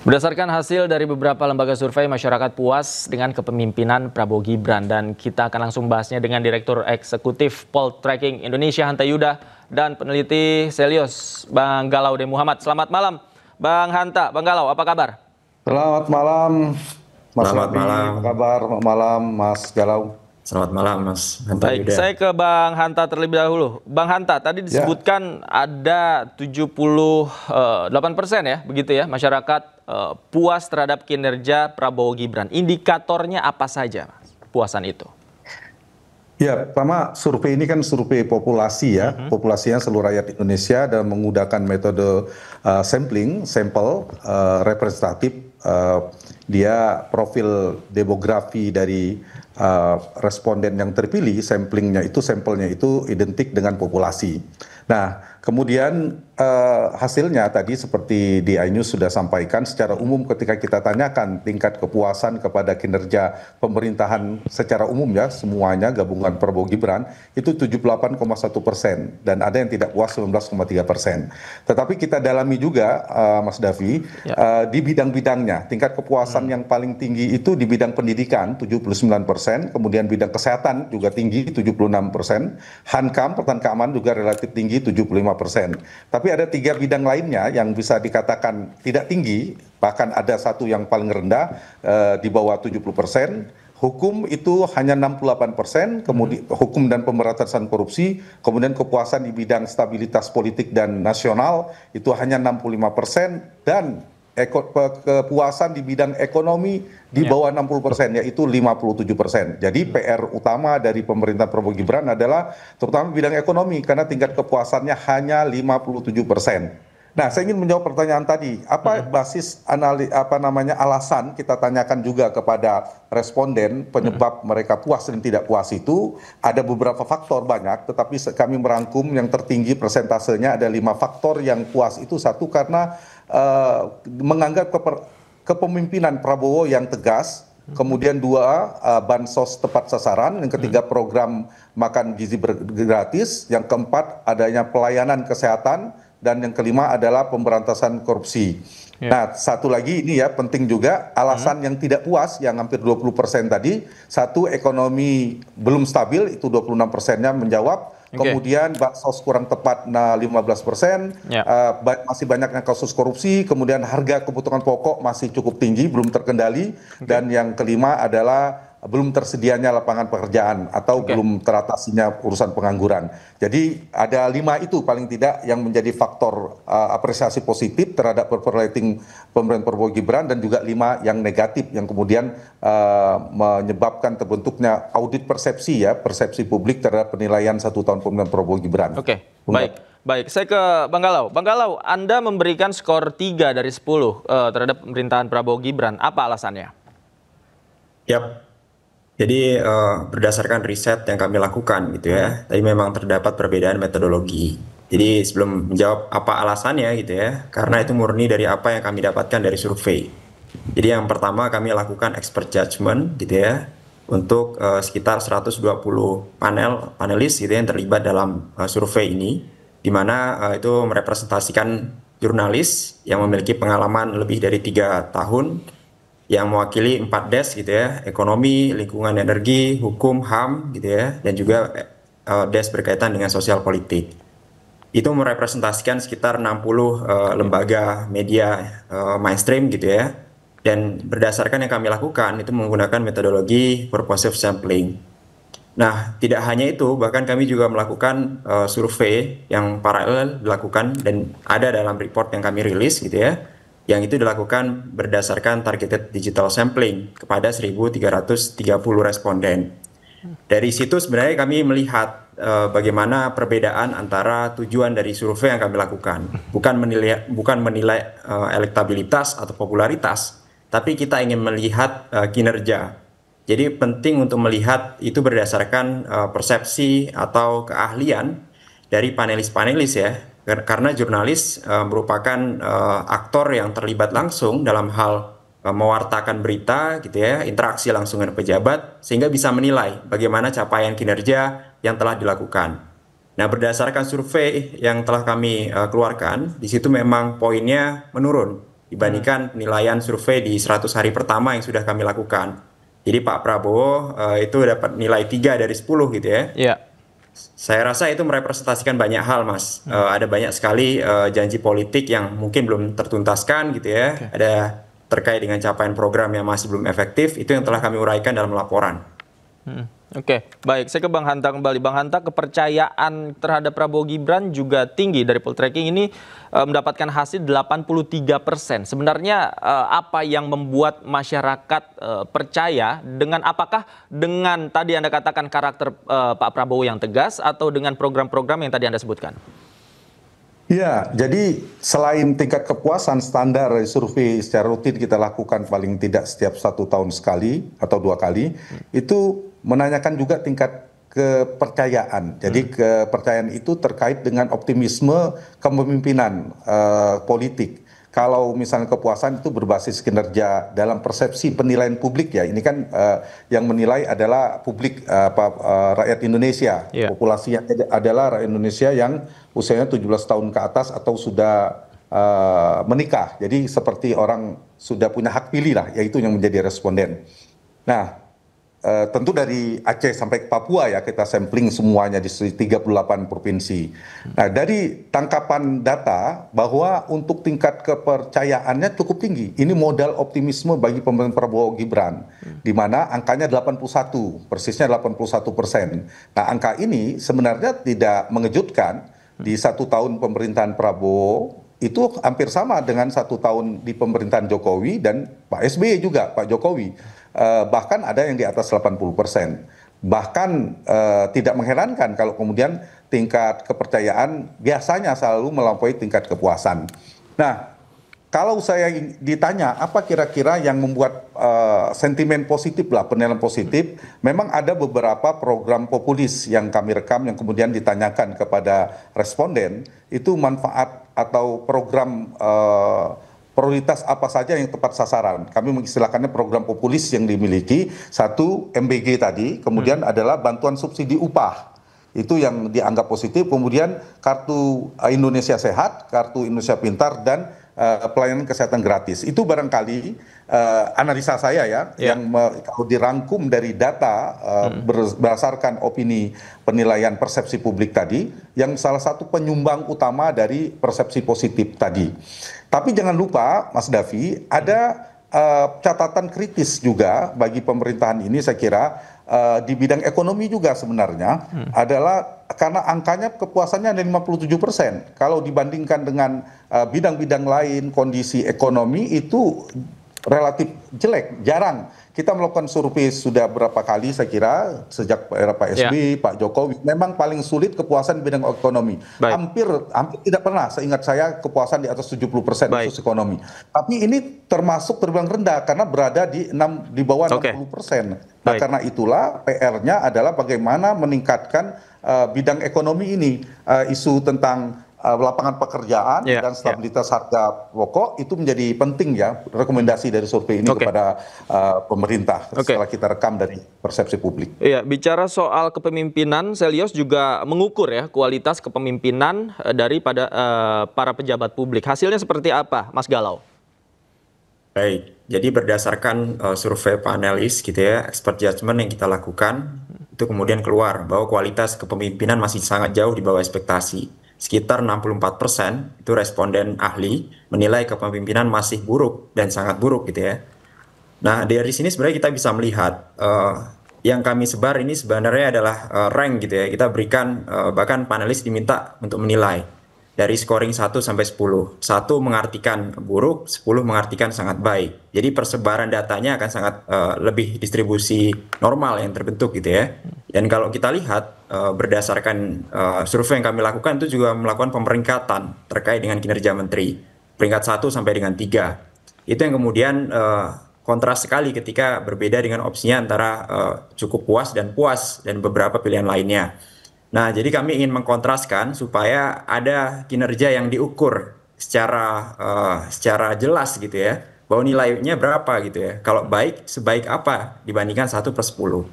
Berdasarkan hasil dari beberapa lembaga survei, masyarakat puas dengan kepemimpinan Prabowo Gibran. Dan kita akan langsung bahasnya dengan Direktur Eksekutif Poltreking Indonesia, Hanta Yuda, dan peneliti Selios, Bang Galaude Muhammad. Selamat malam, Bang Hanta. Bang Galau, apa kabar? Selamat malam, Mas Selamat Rabi. malam. Apa kabar? Selamat malam, Mas Galau. Selamat malam, Mas Hanta Baik, Yuda. saya ke Bang Hanta terlebih dahulu. Bang Hanta, tadi disebutkan ada 78% ya, begitu ya, masyarakat puas terhadap kinerja Prabowo Gibran. Indikatornya apa saja, Mas, kepuasan itu? Ya, pertama survei ini kan survei populasi ya, populasinya seluruh rakyat Indonesia dan menggunakan metode sampel representatif. Dia profil demografi dari responden yang terpilih, sampelnya itu identik dengan populasi. Nah, kemudian hasilnya tadi seperti di iNews sudah sampaikan, secara umum ketika kita tanyakan tingkat kepuasan kepada kinerja pemerintahan secara umum ya, semuanya gabungan Prabowo Gibran itu 78,1% dan ada yang tidak puas 19,3%. Tetapi kita dalami juga Mas Davi, di bidang-bidangnya tingkat kepuasan yang paling tinggi itu di bidang pendidikan 79%, kemudian bidang kesehatan juga tinggi 76%, Hankam pertahanan keamanan juga relatif tinggi 75%. Tapi ada 3 bidang lainnya yang bisa dikatakan tidak tinggi, bahkan ada satu yang paling rendah di bawah 70%. Hukum itu hanya 68%, kemudian hukum dan pemberantasan korupsi, kemudian kepuasan di bidang stabilitas politik dan nasional itu hanya 65%, dan kepuasan di bidang ekonomi di bawah 60%, yaitu 57%. Jadi PR utama dari pemerintah Prabowo Gibran adalah terutama bidang ekonomi karena tingkat kepuasannya hanya 57%. Nah, saya ingin menjawab pertanyaan tadi, apa basis alasan kita tanyakan juga kepada responden penyebab mereka puas dan tidak puas itu ada beberapa faktor banyak, tetapi kami merangkum yang tertinggi persentasenya ada 5 faktor yang puas itu. Satu, karena menganggap kepemimpinan Prabowo yang tegas. Kemudian 2, bansos tepat sasaran. Yang ketiga, program makan gizi gratis. Yang keempat, adanya pelayanan kesehatan. Dan yang kelima adalah pemberantasan korupsi. Nah, satu lagi ini ya penting juga, alasan yang tidak puas yang hampir 20% tadi. Satu, ekonomi belum stabil, itu 26%-nya menjawab. Kemudian bansos kurang tepat 15%, masih banyaknya kasus korupsi, kemudian harga kebutuhan pokok masih cukup tinggi, belum terkendali, dan yang kelima adalah belum tersedianya lapangan pekerjaan atau belum teratasinya urusan pengangguran. Jadi ada 5 itu paling tidak yang menjadi faktor apresiasi positif terhadap rating pemerintahan Prabowo Gibran, dan juga 5 yang negatif yang kemudian menyebabkan terbentuknya audit persepsi ya, persepsi publik terhadap penilaian 1 tahun pemerintahan Prabowo Gibran. Baik. Saya ke Bang Galau. Bang Galau, Anda memberikan skor 3 dari 10 terhadap pemerintahan Prabowo Gibran. Apa alasannya? Jadi berdasarkan riset yang kami lakukan gitu ya, tadi memang terdapat perbedaan metodologi. Jadi sebelum menjawab apa alasannya gitu ya, karena itu murni dari apa yang kami dapatkan dari survei. Jadi yang pertama kami lakukan expert judgment gitu ya, untuk sekitar 120 panelis gitu ya, yang terlibat dalam survei ini, di mana itu merepresentasikan jurnalis yang memiliki pengalaman lebih dari 3 tahun, yang mewakili 4 desk gitu ya, ekonomi, lingkungan energi, hukum, HAM gitu ya, dan juga desk berkaitan dengan sosial politik. Itu merepresentasikan sekitar 60 lembaga media mainstream gitu ya, dan berdasarkan yang kami lakukan itu menggunakan metodologi purposive sampling. Nah, tidak hanya itu, bahkan kami juga melakukan survei yang paralel dilakukan dan ada dalam report yang kami rilis gitu ya, yang itu dilakukan berdasarkan targeted digital sampling kepada 1.330 responden. Dari situ sebenarnya kami melihat bagaimana perbedaan antara tujuan dari survei yang kami lakukan. Bukan menilai elektabilitas atau popularitas, tapi kita ingin melihat kinerja. Jadi penting untuk melihat itu berdasarkan persepsi atau keahlian dari panelis-panelis ya. Karena jurnalis merupakan aktor yang terlibat langsung dalam hal mewartakan berita gitu ya, interaksi langsung dengan pejabat, sehingga bisa menilai bagaimana capaian kinerja yang telah dilakukan. Nah, berdasarkan survei yang telah kami keluarkan, di situ memang poinnya menurun. dibandingkan penilaian survei di 100 hari pertama yang sudah kami lakukan. Jadi Pak Prabowo itu dapat nilai 3 dari 10 gitu ya. Iya. Saya rasa itu merepresentasikan banyak hal, Mas. Ada banyak sekali janji politik yang mungkin belum tertuntaskan gitu ya. Ada terkait dengan capaian program yang masih belum efektif, itu yang telah kami uraikan dalam laporan. Oke, baik. Saya ke Bang Hanta kembali. Bang Hanta, kepercayaan terhadap Prabowo Gibran juga tinggi dari poltreking ini mendapatkan hasil 83%. Sebenarnya apa yang membuat masyarakat percaya dengan apakah dengan tadi Anda katakan karakter Pak Prabowo yang tegas atau dengan program-program yang tadi Anda sebutkan? Ya, jadi selain tingkat kepuasan standar dari survei secara rutin kita lakukan paling tidak setiap 1 tahun sekali atau 2 kali, itu menanyakan juga tingkat kepercayaan. Jadi kepercayaan itu terkait dengan optimisme kepemimpinan politik. Kalau misalnya kepuasan itu berbasis kinerja dalam persepsi penilaian publik ya, ini kan yang menilai adalah publik rakyat Indonesia, populasinya adalah rakyat Indonesia yang usianya 17 tahun ke atas atau sudah menikah. Jadi seperti orang sudah punya hak pilih lah, yaitu yang menjadi responden. Nah, tentu dari Aceh sampai ke Papua ya kita sampling semuanya di 38 provinsi. Nah, dari tangkapan data bahwa untuk tingkat kepercayaannya cukup tinggi. Ini modal optimisme bagi pemerintahan Prabowo Gibran, di mana angkanya 81, persisnya 81%. Nah, angka ini sebenarnya tidak mengejutkan di 1 tahun pemerintahan Prabowo. Itu hampir sama dengan 1 tahun di pemerintahan Jokowi dan Pak SBY juga, Pak Jokowi. Bahkan ada yang di atas 80%. Bahkan tidak mengherankan kalau kemudian tingkat kepercayaan biasanya selalu melampaui tingkat kepuasan. Nah, kalau saya ditanya apa kira-kira yang membuat sentimen positif lah, penilaian positif, memang ada beberapa program populis yang kami rekam yang kemudian ditanyakan kepada responden, itu manfaat atau program prioritas apa saja yang tepat sasaran. Kami mengistilahkannya program populis yang dimiliki. Satu, MBG tadi, kemudian adalah bantuan subsidi upah. Itu yang dianggap positif. Kemudian kartu Indonesia Sehat, kartu Indonesia Pintar, dan pelayanan kesehatan gratis. Itu barangkali analisa saya ya, yang kalau dirangkum dari data berdasarkan opini penilaian persepsi publik tadi, yang salah satu penyumbang utama dari persepsi positif tadi. Tapi jangan lupa, Mas Davi, ada catatan kritis juga bagi pemerintahan ini saya kira di bidang ekonomi juga sebenarnya adalah karena angkanya kepuasannya ada 57%. Kalau dibandingkan dengan bidang-bidang lain, kondisi ekonomi itu relatif jelek, jarang. Kita melakukan survei sudah berapa kali saya kira sejak era Pak SBY, Pak Jokowi, memang paling sulit kepuasan di bidang ekonomi. Hampir tidak pernah seingat saya kepuasan di atas 70% khusus ekonomi. Tapi ini termasuk terbilang rendah karena berada di bawah 60%. Nah, karena itulah PR-nya adalah bagaimana meningkatkan bidang ekonomi ini, isu tentang lapangan pekerjaan dan stabilitas harga pokok itu menjadi penting ya, rekomendasi dari survei ini kepada pemerintah setelah kita rekam dari persepsi publik. Iya, bicara soal kepemimpinan, Selyos juga mengukur ya kualitas kepemimpinan daripada para pejabat publik. Hasilnya seperti apa, Mas Galau? Baik, jadi berdasarkan survei panelis gitu ya, expert judgment yang kita lakukan, itu kemudian keluar bahwa kualitas kepemimpinan masih sangat jauh di bawah ekspektasi. Sekitar 64% itu responden ahli menilai kepemimpinan masih buruk dan sangat buruk gitu ya. Nah, dari sini sebenarnya kita bisa melihat yang kami sebar ini sebenarnya adalah rank gitu ya. Kita berikan bahkan panelis diminta untuk menilai dari scoring 1 sampai 10. 1 mengartikan buruk, 10 mengartikan sangat baik. Jadi persebaran datanya akan sangat lebih distribusi normal yang terbentuk gitu ya. Dan kalau kita lihat berdasarkan survei yang kami lakukan itu juga melakukan pemeringkatan terkait dengan kinerja menteri. Peringkat 1 sampai dengan 3. Itu yang kemudian kontras sekali ketika berbeda dengan opsinya antara cukup puas dan beberapa pilihan lainnya. Nah, jadi kami ingin mengkontraskan supaya ada kinerja yang diukur secara jelas gitu ya, bahwa nilainya berapa gitu ya. Kalau baik, sebaik apa dibandingkan 1/10.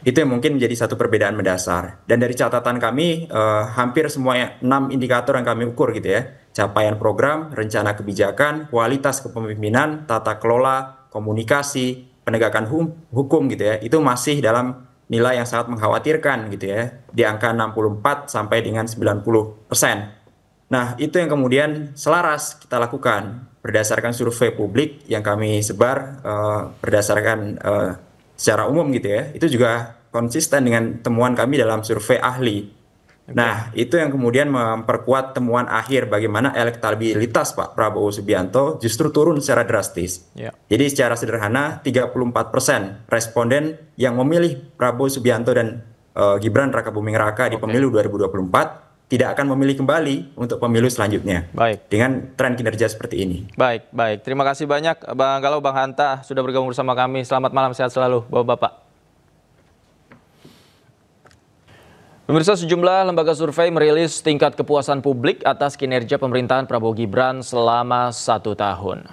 Itu yang mungkin menjadi satu perbedaan mendasar. Dan dari catatan kami, hampir semua 6 indikator yang kami ukur gitu ya, capaian program, rencana kebijakan, kualitas kepemimpinan, tata kelola, komunikasi, penegakan hukum gitu ya, itu masih dalam nilai yang sangat mengkhawatirkan gitu ya, di angka 64 sampai dengan 90%. Nah, itu yang kemudian selaras kita lakukan berdasarkan survei publik yang kami sebar berdasarkan secara umum gitu ya. Itu juga konsisten dengan temuan kami dalam survei ahli. Nah, itu yang kemudian memperkuat temuan akhir bagaimana elektabilitas Pak Prabowo Subianto justru turun secara drastis. Jadi secara sederhana 34% responden yang memilih Prabowo Subianto dan Gibran Rakabuming Raka di pemilu 2024 tidak akan memilih kembali untuk pemilu selanjutnya. Baik. Dengan tren kinerja seperti ini. Baik, baik. Terima kasih banyak Bang Galau, Bang Hanta sudah bergabung bersama kami. Selamat malam, sehat selalu Bapak-bapak. Pemirsa, sejumlah lembaga survei merilis tingkat kepuasan publik atas kinerja pemerintahan Prabowo Gibran selama 1 tahun.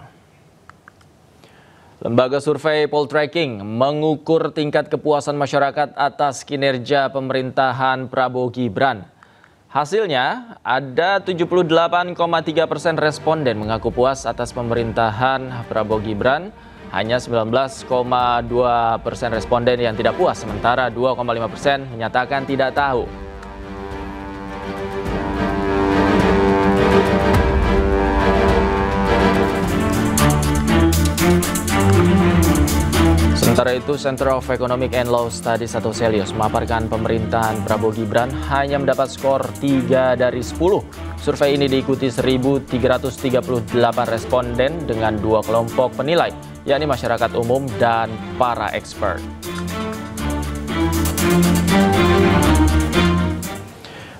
Lembaga survei Poltreking mengukur tingkat kepuasan masyarakat atas kinerja pemerintahan Prabowo Gibran. Hasilnya, ada 78,3% responden mengaku puas atas pemerintahan Prabowo Gibran, hanya 19,2% responden yang tidak puas, sementara 2,5% menyatakan tidak tahu. Sementara itu, Center of Economic and Law Studies atau CELIOS memaparkan pemerintahan Prabowo Gibran hanya mendapat skor 3 dari 10. Survei ini diikuti 1.338 responden dengan 2 kelompok penilai, yakni masyarakat umum dan para expert.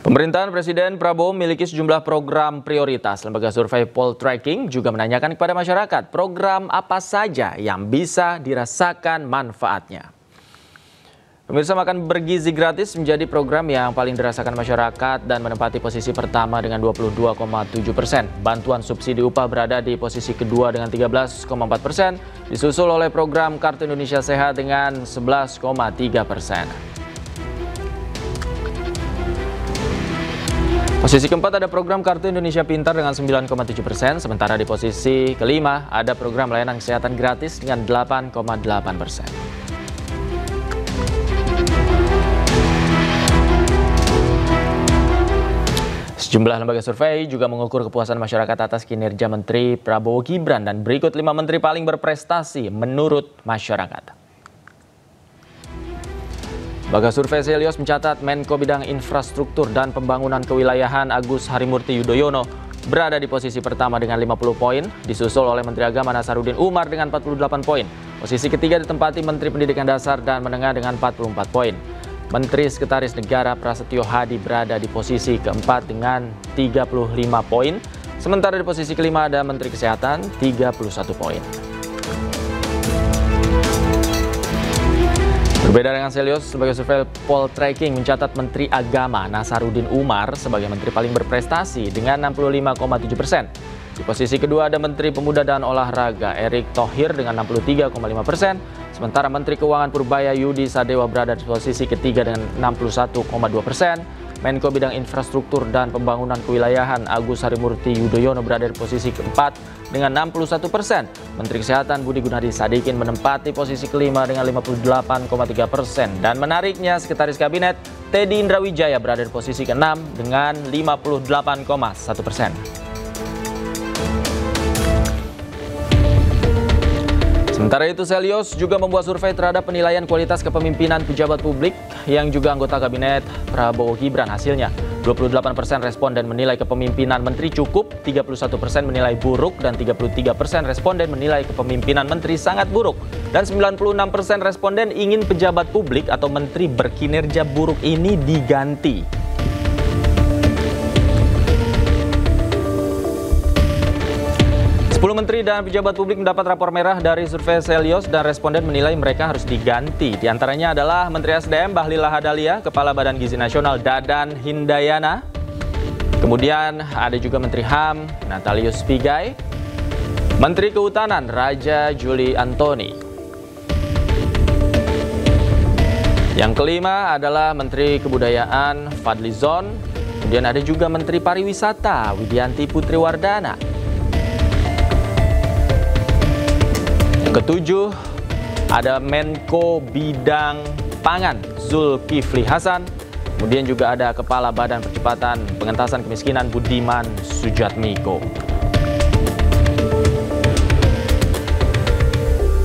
Pemerintahan Presiden Prabowo memiliki sejumlah program prioritas. Lembaga survei Poltreking juga menanyakan kepada masyarakat program apa saja yang bisa dirasakan manfaatnya. Pemirsa, makan bergizi gratis menjadi program yang paling dirasakan masyarakat dan menempati posisi pertama dengan 22,7%. Bantuan subsidi upah berada di posisi kedua dengan 13,4%, disusul oleh program Kartu Indonesia Sehat dengan 11,3%. Posisi keempat ada program Kartu Indonesia Pintar dengan 9,7%, sementara di posisi kelima ada program layanan kesehatan gratis dengan 8,8%. Sejumlah lembaga survei juga mengukur kepuasan masyarakat atas kinerja Menteri Prabowo Gibran dan berikut 5 menteri paling berprestasi menurut masyarakat. Lembaga survei CELIOS mencatat Menko Bidang Infrastruktur dan Pembangunan Kewilayahan Agus Harimurti Yudhoyono berada di posisi pertama dengan 50 poin, disusul oleh Menteri Agama Nasaruddin Umar dengan 48 poin. Posisi ketiga ditempati Menteri Pendidikan Dasar dan Menengah dengan 44 poin. Menteri Sekretaris Negara Prasetyo Hadi berada di posisi keempat dengan 35 poin, sementara di posisi kelima ada Menteri Kesehatan 31 poin. Berbeda dengan CELIOS, lembaga survei Poltreking mencatat Menteri Agama Nasaruddin Umar sebagai menteri paling berprestasi dengan 65,7%. Di posisi kedua ada Menteri Pemuda dan Olahraga Erick Thohir dengan 63,5%, sementara Menteri Keuangan Purbaya Yudi Sadewa berada di posisi ketiga dengan 61,2%. Menko Bidang Infrastruktur dan Pembangunan Kewilayahan Agus Harimurti Yudhoyono berada di posisi keempat dengan 61%. Menteri Kesehatan Budi Gunadi Sadikin menempati posisi kelima dengan 58,3%. Dan menariknya, Sekretaris Kabinet Teddy Indrawijaya berada di posisi keenam dengan 58,1%. Sementara itu, CELIOS juga membuat survei terhadap penilaian kualitas kepemimpinan pejabat publik yang juga anggota Kabinet Prabowo Gibran. Hasilnya, 28% responden menilai kepemimpinan menteri cukup, 31% menilai buruk, dan 33% responden menilai kepemimpinan menteri sangat buruk. Dan 96% responden ingin pejabat publik atau menteri berkinerja buruk ini diganti. 10 menteri dan pejabat publik mendapat rapor merah dari survei CELIOS dan responden menilai mereka harus diganti. Di antaranya adalah Menteri SDM Bahlil Lahadalia, Kepala Badan Gizi Nasional Dadan Hindayana, kemudian ada juga Menteri HAM Natalius Pigai, Menteri Kehutanan Raja Juli Antoni. Yang kelima adalah Menteri Kebudayaan Fadlizon. Kemudian ada juga Menteri Pariwisata Widianti Putriwardana. Yang ketujuh ada Menko Bidang Pangan Zulkifli Hasan. Kemudian juga ada Kepala Badan Percepatan Pengentasan Kemiskinan Budiman Sujatmiko.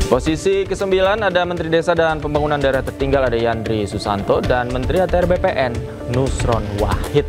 Posisi ke-9 ada Menteri Desa dan Pembangunan Daerah Tertinggal ada Yandri Susanto dan Menteri ATR BPN Nusron Wahid.